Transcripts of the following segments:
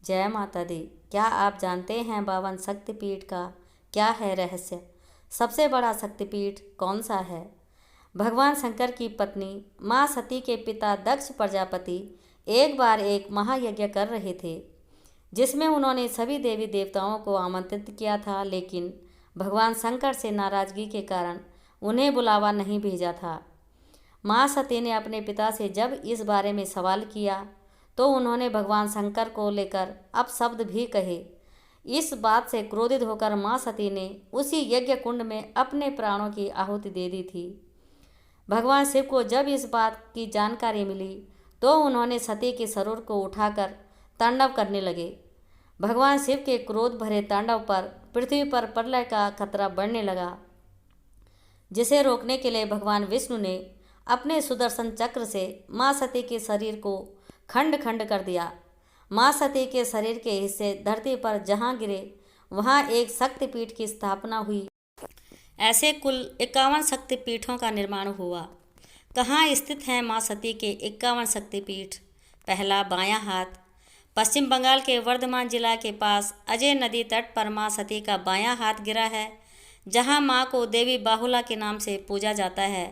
जय माता दी। क्या आप जानते हैं 52 शक्तिपीठ का क्या है रहस्य? सबसे बड़ा शक्तिपीठ कौन सा है? भगवान शंकर की पत्नी माँ सती के पिता दक्ष प्रजापति एक बार एक महायज्ञ कर रहे थे, जिसमें उन्होंने सभी देवी देवताओं को आमंत्रित किया था, लेकिन भगवान शंकर से नाराजगी के कारण उन्हें बुलावा नहीं भेजा था। माँ सती ने अपने पिता से जब इस बारे में सवाल किया तो उन्होंने भगवान शंकर को लेकर अपशब्द भी कहे। इस बात से क्रोधित होकर माँ सती ने उसी यज्ञ कुंड में अपने प्राणों की आहुति दे दी थी। भगवान शिव को जब इस बात की जानकारी मिली तो उन्होंने सती के शरीर को उठाकर तांडव करने लगे। भगवान शिव के क्रोध भरे तांडव पर पृथ्वी पर प्रलय का खतरा बढ़ने लगा, जिसे रोकने के लिए भगवान विष्णु ने अपने सुदर्शन चक्र से माँ सती के शरीर को खंड खंड कर दिया। माँ सती के शरीर के हिस्से धरती पर जहाँ गिरे वहाँ एक शक्तिपीठ की स्थापना हुई। ऐसे कुल 51 शक्तिपीठों का निर्माण हुआ। कहाँ स्थित हैं माँ सती के 51 शक्तिपीठ? पहला, बायां हाथ। पश्चिम बंगाल के वर्धमान जिला के पास अजय नदी तट पर माँ सती का बायां हाथ गिरा है, जहाँ माँ को देवी बाहुला के नाम से पूजा जाता है।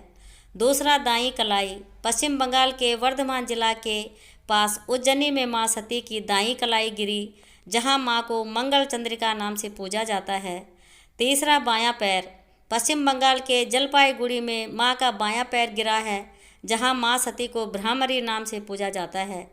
दूसरा, दाईं कलाई। पश्चिम बंगाल के वर्धमान जिला के पास उज्जैनी में माँ सती की दाईं कलाई गिरी, जहाँ माँ को मंगल चंद्रिका नाम से पूजा जाता है। तीसरा, बायां पैर। पश्चिम बंगाल के जलपाईगुड़ी में माँ का बायां पैर गिरा है, जहाँ माँ सती को भ्रामरी नाम से पूजा जाता है।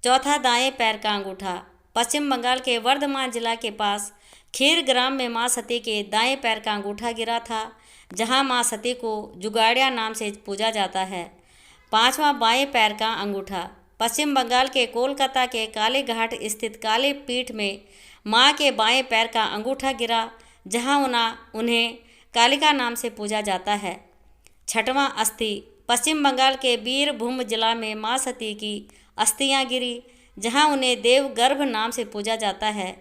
चौथा, दाएं पैर का अंगूठा। पश्चिम बंगाल के वर्धमान जिला के पास खीर ग्राम में माँ सती के दाएं पैर का अंगूठा गिरा था, जहाँ माँ सती को जुगाड़िया नाम से पूजा जाता है। पांचवा, बाएं पैर का अंगूठा। पश्चिम बंगाल के कोलकाता के काली घाट स्थित काली पीठ में माँ के बाएं पैर का अंगूठा गिरा, जहाँ उन्हें कालिका नाम से पूजा जाता है। छठवां, अस्थि। पश्चिम बंगाल के बीरभूम जिला में माँ सती की अस्थियाँ गिरी, जहाँ उन्हें देवगर्भ नाम से पूजा जाता है।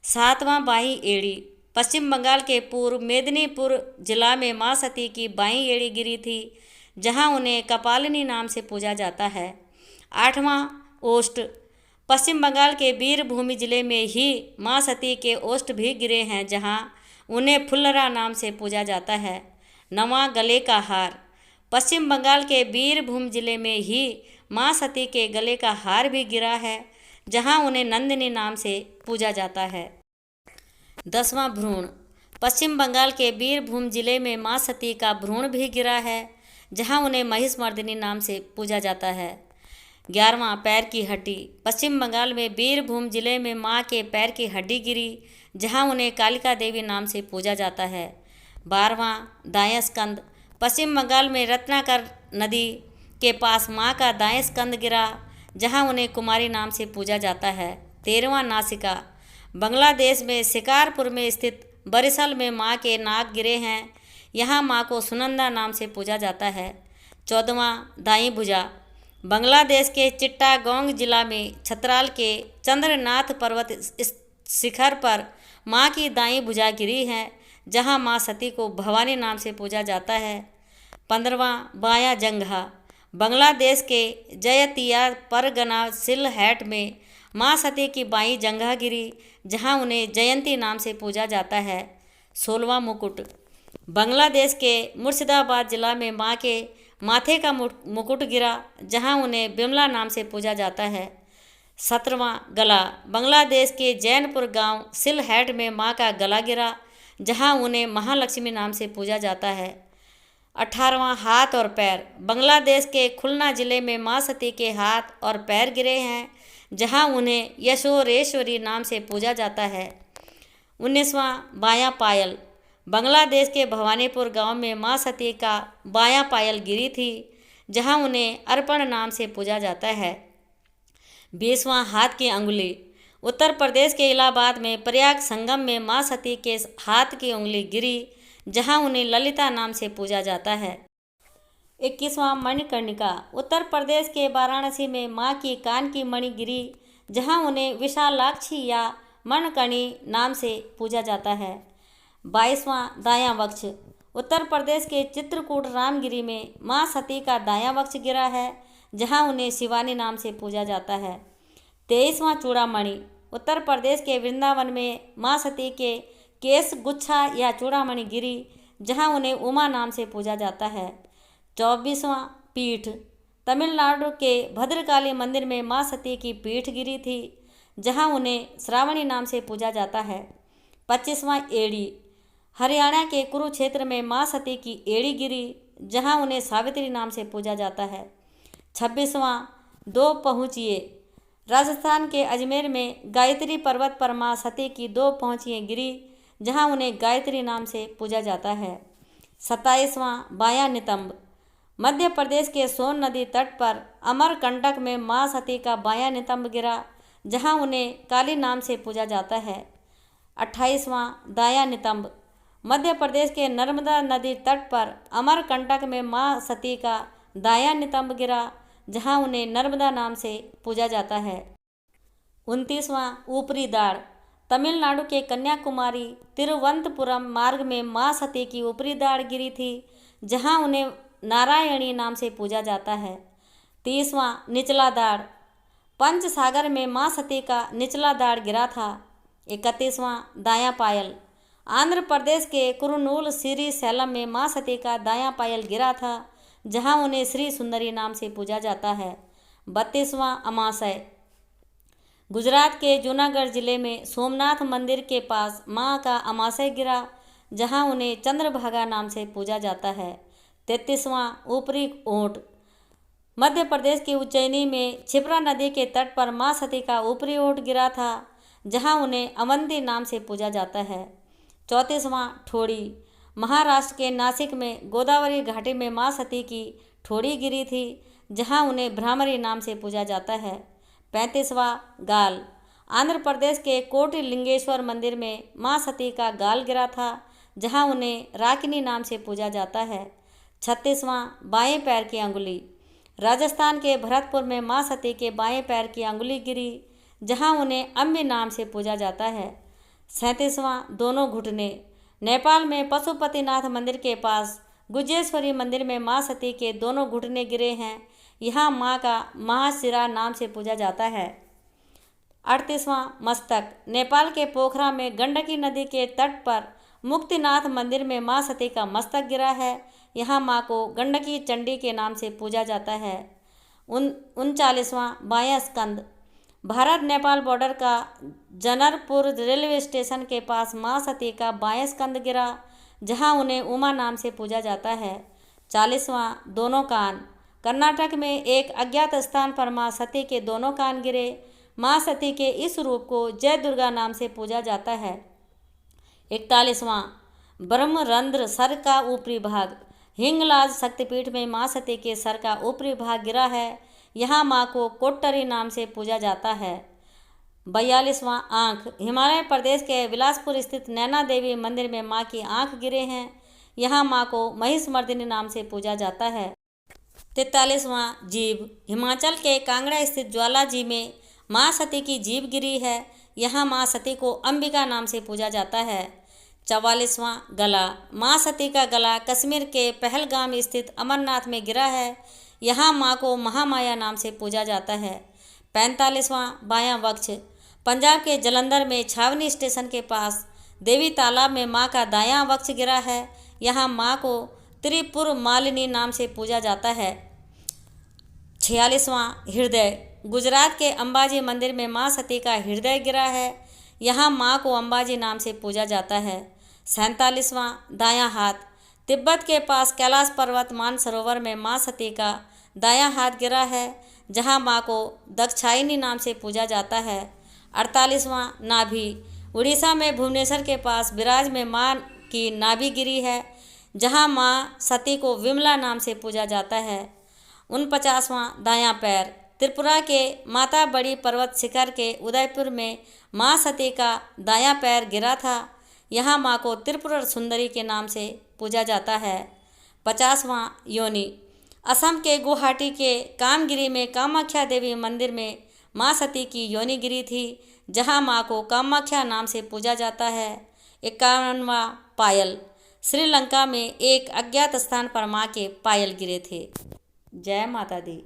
सातवां, बाईं एड़ी। पश्चिम बंगाल के पूर्व मेदिनीपुर जिला में माँ सती की बाईं एड़ी गिरी थी, जहाँ उन्हें कपालिनी नाम से पूजा जाता है। आठवां, ओष्ठ। पश्चिम बंगाल के बीरभूमि जिले में ही माँ सती के ओष्ठ भी गिरे हैं, जहाँ उन्हें फुल्लरा नाम से पूजा जाता है। नवां, गले का हार। पश्चिम बंगाल के बीरभूम जिले में ही माँ सती के गले का हार भी गिरा है, जहाँ उन्हें नंदिनी नाम से पूजा जाता है। 10वां, भ्रूण। पश्चिम बंगाल के बीरभूम जिले में माँ सती का भ्रूण भी गिरा है, जहाँ उन्हें महिषमर्दिनी नाम से पूजा जाता है। 11वां, पैर की हड्डी। पश्चिम बंगाल में बीरभूम जिले में माँ के पैर की हड्डी गिरी, जहाँ उन्हें कालिका देवी नाम से पूजा जाता है। 12वां, दायां स्कंद। पश्चिम बंगाल में रत्नाकर नदी के पास माँ का दाएं स्कंद गिरा, जहाँ उन्हें कुमारी नाम से पूजा जाता है। 13वां, नासिका। बांग्लादेश में शिकारपुर में स्थित बरिसल में माँ के नाक गिरे हैं, यहाँ माँ को सुनंदा नाम से पूजा जाता है। 14वां, दाईं भुजा। बांग्लादेश के चिट्टागोंग जिला में छतराल के चंद्रनाथ पर्वत शिखर पर माँ की दाईं भुजा गिरी है, जहाँ माँ सती को भवानी नाम से पूजा जाता है। 15वां, बायां जंघा। बांग्लादेश के जयतिया परगना सिलहट में माँ सती की बाईं जंघा गिरी, जहाँ उन्हें जयंती नाम से पूजा जाता है। 16वां, मुकुट। बांग्लादेश के मुर्शिदाबाद जिला में माँ के माथे का मुकुट गिरा, जहाँ उन्हें बिमला नाम से पूजा जाता है। 17वां, गला। बांग्लादेश के जैनपुर गांव सिलहट में माँ का गला गिरा, जहाँ उन्हें महालक्ष्मी नाम से पूजा जाता है। 18वां, हाथ और पैर। बांग्लादेश के खुलना जिले में माँ सती के हाथ और पैर गिरे हैं, जहाँ उन्हें यशोरेश्वरी नाम से पूजा जाता है। 19वां, बायां पायल। बांग्लादेश के भवानीपुर गांव में माँ सती का बायां पायल गिरी थी, जहां उन्हें अर्पण नाम से पूजा जाता है। 20वां, हाथ की अंगुली। उत्तर प्रदेश के इलाहाबाद में प्रयाग संगम में माँ सती के हाथ की उंगली गिरी, जहां उन्हें ललिता नाम से पूजा जाता है। 21वां, मणिकर्णिका। उत्तर प्रदेश के वाराणसी में माँ की कान की मणि गिरी, जहां उन्हें विशालाक्षी या मणिकर्णी नाम से पूजा जाता है। 22वां, दायां वक्ष। उत्तर प्रदेश के चित्रकूट रामगिरी में माँ सती का दायां वक्ष गिरा है, जहां उन्हें शिवानी नाम से पूजा जाता है। 23वां, चूड़ामणि। उत्तर प्रदेश के वृंदावन में माँ सती के केश गुच्छा या चूड़ामणि गिरी, जहाँ उन्हें उमा नाम से पूजा जाता है। 24वां पीठ तमिलनाडु के भद्रकाली मंदिर में माँ सती की पीठ गिरी थी, जहाँ उन्हें श्रावणी नाम से पूजा जाता है। 25वां एड़ी हरियाणा के कुरुक्षेत्र में माँ सती की एड़ी गिरी, जहाँ उन्हें सावित्री नाम से पूजा जाता है। 26वां दो पहुँचिए राजस्थान के अजमेर में गायत्री पर्वत पर माँ सती की दो पहुँचिए गिरी, जहाँ उन्हें गायत्री नाम से पूजा जाता है। 27वां बाया नितंब मध्य प्रदेश के सोन नदी तट पर अमरकंटक में माँ सती का बाया नितंब गिरा, जहाँ उन्हें काली नाम से पूजा जाता है। 28वां दाया नितंब मध्य प्रदेश के नर्मदा नदी तट पर अमरकंटक में माँ सती का दाया नितंब गिरा, जहाँ उन्हें नर्मदा नाम से पूजा जाता है। 29वां ऊपरी दाढ़ तमिलनाडु के कन्याकुमारी तिरुवनंतपुरम मार्ग में माँ सती की ऊपरी दाढ़ गिरी थी, जहाँ उन्हें नारायणी नाम से पूजा जाता है। 30वां निचला दाढ़ पंच सागर में माँ सती का निचला दाढ़ गिरा था। 31वां दायां पायल आंध्र प्रदेश के कुरुनूल श्री सैलम में माँ सती का दायां पायल गिरा था, जहाँ उन्हें श्री सुंदरी नाम से पूजा जाता है। 32वां अमाशय गुजरात के जूनागढ़ जिले में सोमनाथ मंदिर के पास माँ का अमाशय गिरा, जहाँ उन्हें चंद्रभागा नाम से पूजा जाता है। 33वां ऊपरी ओंठ मध्य प्रदेश के उज्जैनी में क्षिप्रा नदी के तट पर माँ सती का ऊपरी ओंठ गिरा था, जहाँ उन्हें अवंती नाम से पूजा जाता है। 34वां ठोड़ी महाराष्ट्र के नासिक में गोदावरी घाटी में माँ सती की ठोड़ी गिरी थी, जहाँ उन्हें भ्रामरी नाम से पूजा जाता है। 35वां गाल आंध्र प्रदेश के कोटि लिंगेश्वर मंदिर में माँ सती का गाल गिरा था, जहाँ उन्हें राकिनी नाम से पूजा जाता है। 36वां बाएं पैर की अंगुली राजस्थान के भरतपुर में माँ सती के बाएं पैर की अंगुली गिरी, जहाँ उन्हें अम्बी नाम से पूजा जाता है। 37वां दोनों घुटने नेपाल में पशुपतिनाथ मंदिर के पास गुजेश्वरी मंदिर में माँ सती के दोनों घुटने गिरे हैं, यहाँ माँ का महाशिरा नाम से पूजा जाता है। 38वां मस्तक नेपाल के पोखरा में गंडकी नदी के तट पर मुक्तिनाथ मंदिर में माँ सती का मस्तक गिरा है, यहाँ माँ को गंडकी चंडी के नाम से पूजा जाता है। 39वां बायां स्कंद भारत नेपाल बॉर्डर का जनरपुर रेलवे स्टेशन के पास माँ सती का बायां स्कंद गिरा, जहाँ उन्हें उमा नाम से पूजा जाता है। 40वां दोनों कान कर्नाटक में एक अज्ञात स्थान पर माँ सती के दोनों कान गिरे, माँ सती के इस रूप को जय दुर्गा नाम से पूजा जाता है। 41वां ब्रह्मरंध्र सर का ऊपरी भाग हिंगलाज शक्तिपीठ में माँ सती के सर का ऊपरी भाग गिरा है, यहाँ माँ को कोट्टरी नाम से पूजा जाता है। 42वां आँख हिमाचल प्रदेश के बिलासपुर स्थित नैना देवी मंदिर में माँ की आँख गिरे हैं, यहाँ माँ को महिषमर्दिनी नाम से पूजा जाता है। 43वां जीभ हिमाचल के कांगड़ा स्थित ज्वाला जी में माँ सती की जीभ गिरी है, यहाँ माँ सती को अंबिका नाम से पूजा जाता है। 44वां गला माँ सती का गला कश्मीर के पहलगाम स्थित अमरनाथ में गिरा है, यहाँ माँ को महामाया नाम से पूजा जाता है। 45वां बायां वक्ष पंजाब के जलंधर में छावनी स्टेशन के पास देवी तालाब में माँ का दायां वक्ष गिरा है, यहाँ माँ को त्रिपुर मालिनी नाम से पूजा जाता है। 46वां हृदय गुजरात के अंबाजी मंदिर में माँ सती का हृदय गिरा है, यहाँ माँ को अंबाजी नाम से पूजा जाता है। 47वां दायां हाथ तिब्बत के पास कैलाश पर्वत मानसरोवर में माँ सती का दायां हाथ गिरा है, जहाँ माँ को दक्षायनी नाम से पूजा जाता है। 48वां नाभि उड़ीसा में भुवनेश्वर के पास बिराज में माँ की नाभि गिरी है, जहाँ माँ सती को विमला नाम से पूजा जाता है। 49वां दायां पैर त्रिपुरा के माता बड़ी पर्वत शिखर के उदयपुर में माँ सती का दायां पैर गिरा था, यहाँ माँ को त्रिपुरा सुंदरी के नाम से पूजा जाता है। 50वां योनि असम के गुवाहाटी के कामगिरी में कामाख्या देवी मंदिर में माँ सती की योनि गिरी थी, जहाँ माँ को कामाख्या नाम से पूजा जाता है। 51वां पायल श्रीलंका में एक अज्ञात स्थान पर माँ के पायल गिरे थे। जय माता दी।